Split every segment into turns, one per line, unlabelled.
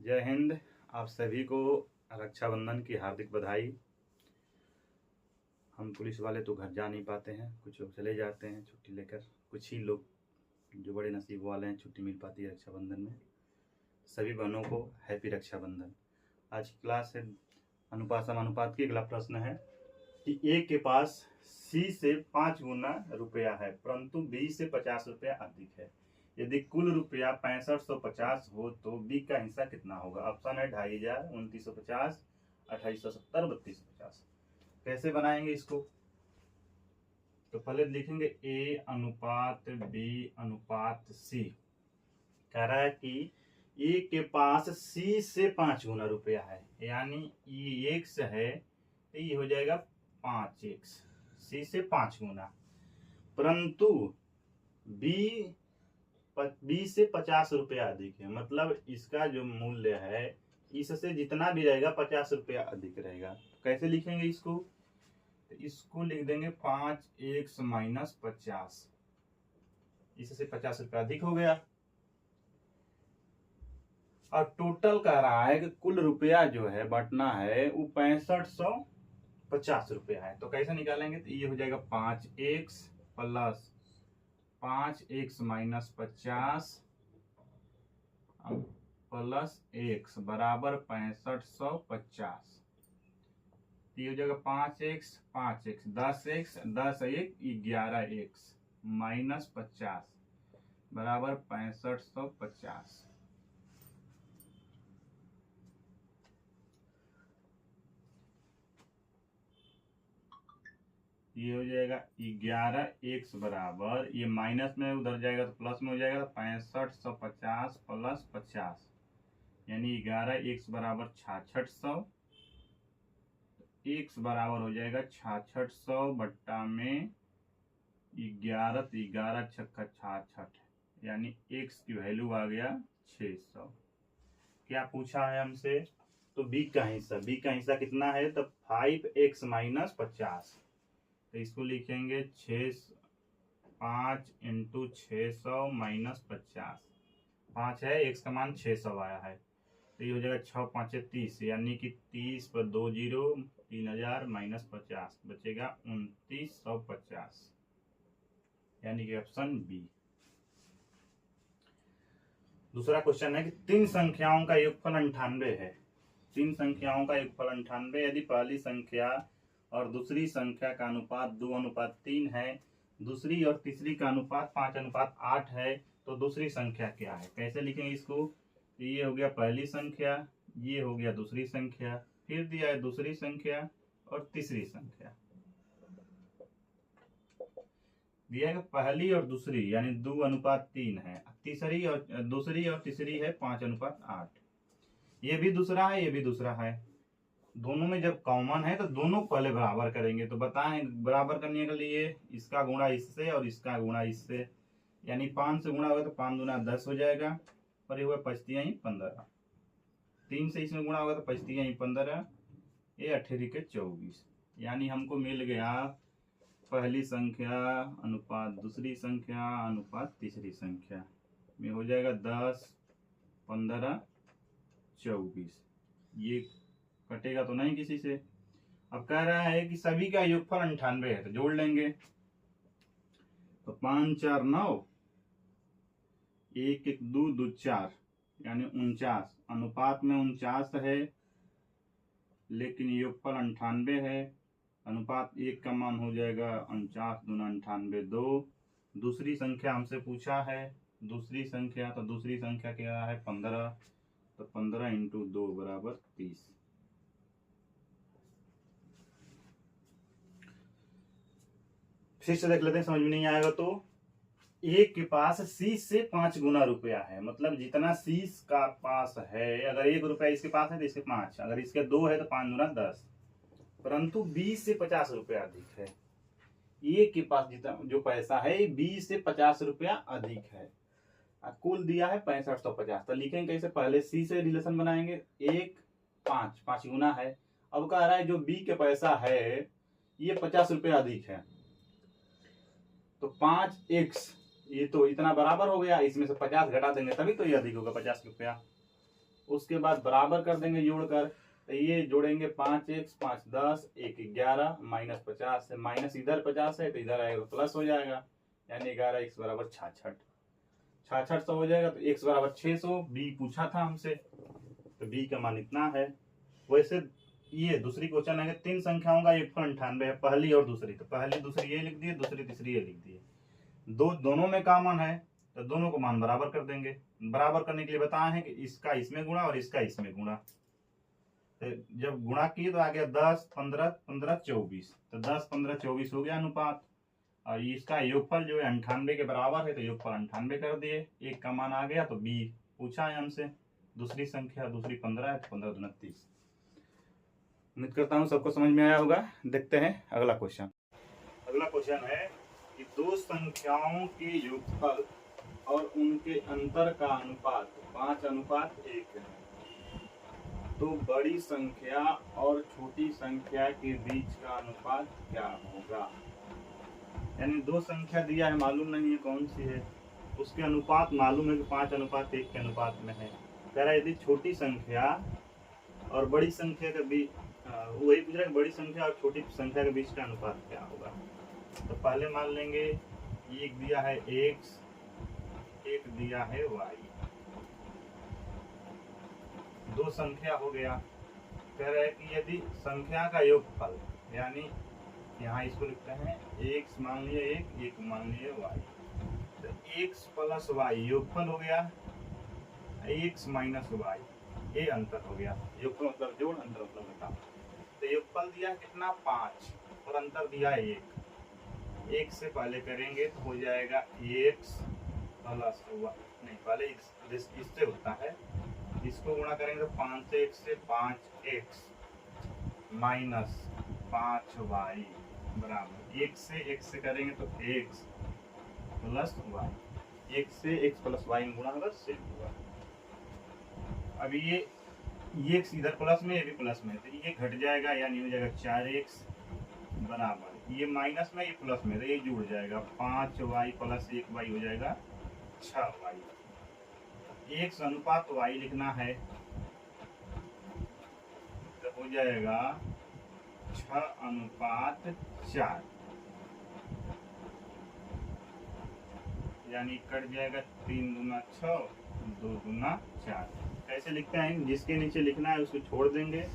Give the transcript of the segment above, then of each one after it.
जय हिंद। आप सभी को रक्षाबंधन की हार्दिक बधाई। हम पुलिस वाले तो घर जा नहीं पाते हैं, कुछ लोग चले जाते हैं छुट्टी लेकर, कुछ ही लोग जो बड़े नसीब वाले हैं छुट्टी मिल पाती है रक्षाबंधन में। सभी बहनों को हैप्पी रक्षाबंधन। आज की क्लास है अनुपात समानुपात की। अगला प्रश्न है कि ए के पास सी से 5 गुना रुपया है परंतु बी से 50 रुपया अधिक है। यदि कुल रुपया 6550 हो तो बी का हिस्सा कितना होगा। ऑप्शन है 2500, 2950, 2870, 3250। कैसे बनाएंगे इसको? तो पहले लिखेंगे ए अनुपात बी अनुपात सी। कह रहा है कि ए के पास सी से 5 गुना रुपया है, यानी ये x है तो ये हो जाएगा 5x, सी से 5 गुना, परंतु बी से 50 रुपया अधिक है। मतलब इसका जो मूल्य है इससे जितना भी रहेगा 50 रुपया अधिक रहेगा। तो कैसे लिखेंगे इसको? तो इसको लिख देंगे 5x माइनस 50, इससे 50 रुपया अधिक हो गया। और टोटल कह रहा है कि कुल रुपया जो है बटना है वो 6550 रुपया है। तो कैसे निकालेंगे? तो ये हो जाएगा 5x plus 5x minus 50 plus x बराबर 6550। ये हो जाएगा 5x 5x 10x 10 1 11x minus 50 बराबर 6550। ये हो जाएगा 11x बराबर, ये माइनस में उधर जाएगा तो प्लस में हो जाएगा, तो 6550 प्लस 50 यानी 11x बराबर 6600। x बराबर हो जाएगा 6600 बट्टा में 11, तो 11 छक्का 66 यानी x की वैल्यू आ गया 600। क्या पूछा है हमसे? तो b का हिस्सा कितना है? तो 5x माइनस 50। तो इसको लिखेंगे 5 इंटू 600 माइनस 50। 5 है, x का मान 600 आया है, तो ये हो जाएगा 6 5 30 यानी कि 30 पर 2 जीरो 3000 माइनस 50 बचेगा 2950, यानी कि ऑप्शन बी। दूसरा क्वेश्चन है कि 3 संख्याओं का योगफल 98 है। 3 संख्याओं का योगफल 98, यदि पहली संख्या और दूसरी संख्या का अनुपात 2:3 है, दूसरी और तीसरी का अनुपात 5:8 है, तो दूसरी संख्या क्या है? कैसे लिखेंगे इसको? ये हो गया पहली संख्या, ये हो गया दूसरी संख्या, फिर दिया है दूसरी संख्या और तीसरी संख्या। दिया है पहली और दूसरी यानी 2:3 है, दूसरी और तीसरी है 5:8। ये भी दूसरा है, ये भी दूसरा है। दोनों में जब कॉमन है तो दोनों पहले बराबर करेंगे। तो बताएं बराबर करने के लिए इसका गुणा इससे और इसका गुणा इससे, यानी 5 से गुणा होगा तो 5 दूना 10 हो जाएगा, और ये हुआ 5 15। 3 से इसमें गुणा होगा तो 5 15, ये 18 के 24, यानी हमको मिल गया पहली संख्या अनुपात दूसरी संख्या अनुपात तीसरी संख्या में हो जाएगा 10 15 24। ये कटेगा तो नहीं किसी से। अब कह रहा है कि सभी का योगफल 98 है, तो जोड़ लेंगे। तो 5 4 9, 1 1 2 2 4 यानी 49। अनुपात में 49 है लेकिन योगफल 98 है। अनुपात 1 का मान हो जाएगा 49 दूना 98 2। दूसरी संख्या हमसे पूछा है, दूसरी संख्या, तो दूसरी संख्या क्या है 15, तो 15 इंटू 2 बराबर 30। फिर से देख लेते हैं, समझ में नहीं आएगा तो। ए के पास सी से 5 गुना रुपया है, मतलब जितना सी का पास है, अगर 1 रुपया इसके पास है तो इसके 5, अगर इसके 2 है तो 5 दूना 10, परंतु बी से 50 रुपया अधिक है। ए के पास जितना जो पैसा है बी से 50 रुपया अधिक है। कुल दिया है 6550। तो लिखेंगे कैसे? पहले सी से रिलेशन बनाएंगे, 1 5 गुना है। अब कह रहा है जो बी के पैसा है ये 50 रुपया अधिक है, तो 5x ये तो इतना बराबर हो गया, इसमें से 50 घटा देंगे तभी तो ये अधिक होगा 50 रुपया। उसके बाद बराबर कर देंगे जोड़कर, तो ये जोड़ेंगे 5x 5 10 1 11 माइनस 50 है, माइनस इधर 50 है तो इधर आएगा प्लस हो जाएगा, यानी 11x बराबर 66 6600 हो जाएगा। तो x बराबर 600, बी पूछा था हमसे, तो बी का मान इतना है। वैसे ये दूसरी क्वेश्चन है कि 3 संख्याओं का योगफल 98 है, पहली और दूसरी, तो पहली दूसरी ये लिख दिए, दूसरी तीसरी ये लिख दिए। दोनों में कॉमन है तो दोनों को मान बराबर कर देंगे। बराबर करने के लिए बताए हैं कि इसका इसमें गुणा और इसका इसमें गुणा, तो जब गुणा किए तो आ गया 10 15 15 24, तो 10 15 24 हो गया अनुपात। और इसका योगफल जो है 98 के बराबर है, तो योगफल 98 कर दिए, एक का मान आ गया। तो बी पूछा है हमसे, दूसरी संख्या, दूसरी 15 है, 15 दूना 30। उम्मीद करता हूँ सबको समझ में आया होगा। देखते हैं अगला क्वेश्चन। अगला क्वेश्चन है कि दो संख्याओं के योगफल और उनके अंतर का अनुपात 5:1 है, तो बड़ी संख्या और छोटी संख्या के बीच का अनुपात क्या होगा। यानी दो संख्या दिया है, मालूम नहीं है कौन सी है, उसके अनुपात मालूम है कि 5:1 के अनुपात में है। कह रहा है यदि छोटी संख्या और बड़ी संख्या के बीच, वही पूछ रहा है बड़ी संख्या और छोटी संख्या के बीच का अनुपात क्या होगा। तो पहले मान लेंगे एक दिया है x, एक दिया है y, दो संख्या हो गया। कह रहा है कि यदि संख्या का योगफल, यानी यहाँ इसको लिखते हैं x मान लिए एक मान लिए y, तो x प्लस y योगफल हो गया x माइनस y, ये अंतर हो गया। योगफल मतलब जोड़, अंतर मतलब घटा। तो योगफल दिया कितना 5 और अंतर दिया 1। 1 से पहले करेंगे तो हो जाएगा x प्लस y, नहीं पहले इससे होता है, इसको गुणा करेंगे तो 5 से 1 से 5x माइनस 5y बराबर 1 से x से करेंगे तो x प्लस y, 1 से x प्लस y में गुणा होगा सेम होगा। अब ये x इधर प्लस में, ये भी प्लस में, तो ये घट जाएगा, यानी हो जाएगा 4x बराबर, ये माइनस में, ये प्लस में, तो ये जुड़ जाएगा 5y प्लस 1y हो जाएगा 6y। x अनुपात y लिखना है तो हो जाएगा 6:4, यानी कट जाएगा 3 दूना 6 2 दूना 4। ऐसे लिखते हैं, जिसके नीचे लिखना है उसको छोड़ देंगे,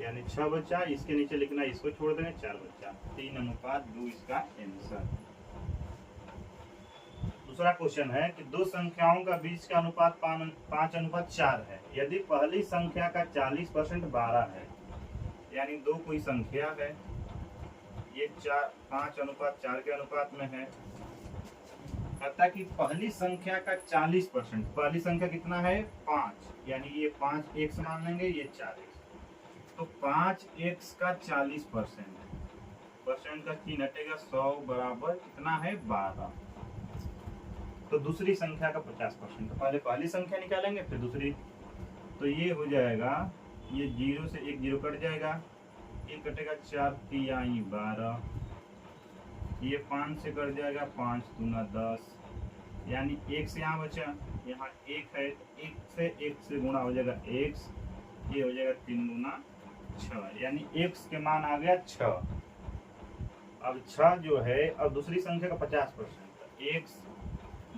यानी 6 बचा, इसके नीचे लिखना है इसको छोड़ देंगे, 4 बचा, 3:2 इसका आंसर। दूसरा क्वेश्चन है कि दो संख्याओं का बीच का अनुपात 5:4 है, यदि पहली संख्या का 40% 12 है, यानी दो कोई संख्या है, ये 5:4 के अनुपात में है। कहता कि पहली संख्या का 40%, पहली संख्या कितना है 5, यानी ये 5x मान लेंगे, ये 4x, तो 5x का 40%, परसेंट का चिन्ह हटेगा, 100 बराबर कितना है 12। तो दूसरी संख्या का 50%, तो पहले पहली संख्या निकालेंगे फिर दूसरी, तो ये हो जाएगा, ये 0 से 1 0 कट जाएगा, ये कटेगा 4 3 12, ये 5 से कट जाएगा, 5 दूना 10, यानी 1 से यहाँ बचा, यहाँ 1 है, 1 से गुणा हो जाएगा x, ये हो जाएगा 3 दूना 6, यानी x के मान आ गया 6। अब 6 जो है, अब दूसरी संख्या का 50%, x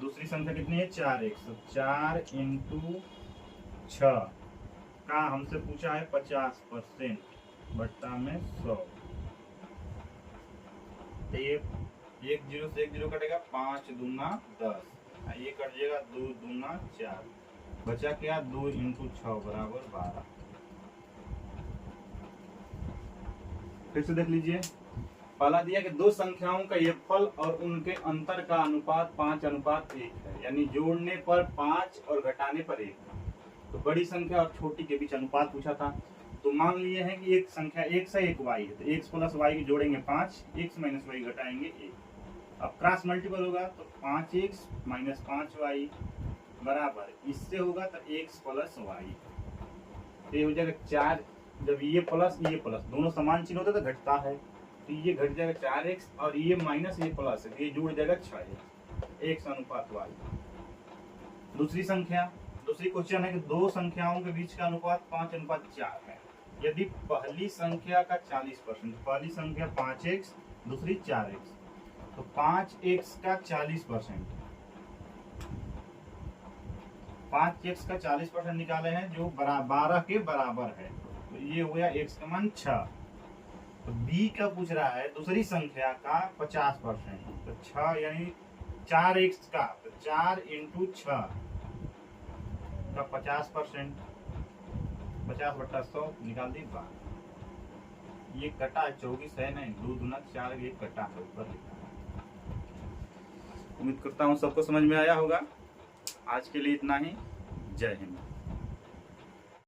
दूसरी संख्या कितनी है 4x, तो 4 × 6 का हमसे पूछा है 50% बट्टा में 100, तो ये 1 0 से 1 0 कटेगा, 5 दूना 10, ये कट जाएगा 2 दूना 4, बचा क्या 2 × 6 बराबर 12। फिर से देख लीजिए, पहला दिया कि दो संख्याओं का योगफल और उनके अंतर का अनुपात 5:1 है, यानी जोड़ने पर 5 और घटाने पर 1। तो बड़ी संख्या और छोटी के बीच अनुपात पूछा था, तो मान लिए हैं कि एक संख्या x है, एक y है, तो x प्लस y जोड़ेंगे 5, x माइनस y घटाएंगे 1। अब क्रॉस मल्टीपल होगा तो 5x माइनस 5y बराबर, इससे होगा तो x प्लस y, तो ये हो जाएगा 4। जब ये प्लस दोनों समान चिन्ह होता है तो घटता है, तो ये घट जाएगा 4x, और ये माइनस ये प्लस है, ये जुड़ जाएगा 6x, x अनुपात y। दूसरी संख्या दूसरी क्वेश्चन है कि दो संख्याओं के बीच का अनुपात 5:4 है। यदि पहली संख्या का 40%, पहली संख्या 5x दूसरी 4x, तो 5x का 40%, 5x का 40% निकाले हैं जो 12 के बराबर है, तो ये हो गया x का मान 6। तो b का पूछ रहा है दूसरी संख्या का 50%, तो 6 यानी 4x का, तो 4 × 6 का 50%, 50/100 निकाल दी बात। ये कटा 24 है नहीं, 2 दूना 4, ये कटा है ऊपर लिखा है। उम्मीद करता हूँ सबको समझ में आया होगा। आज के लिए इतना ही। जय हिंद।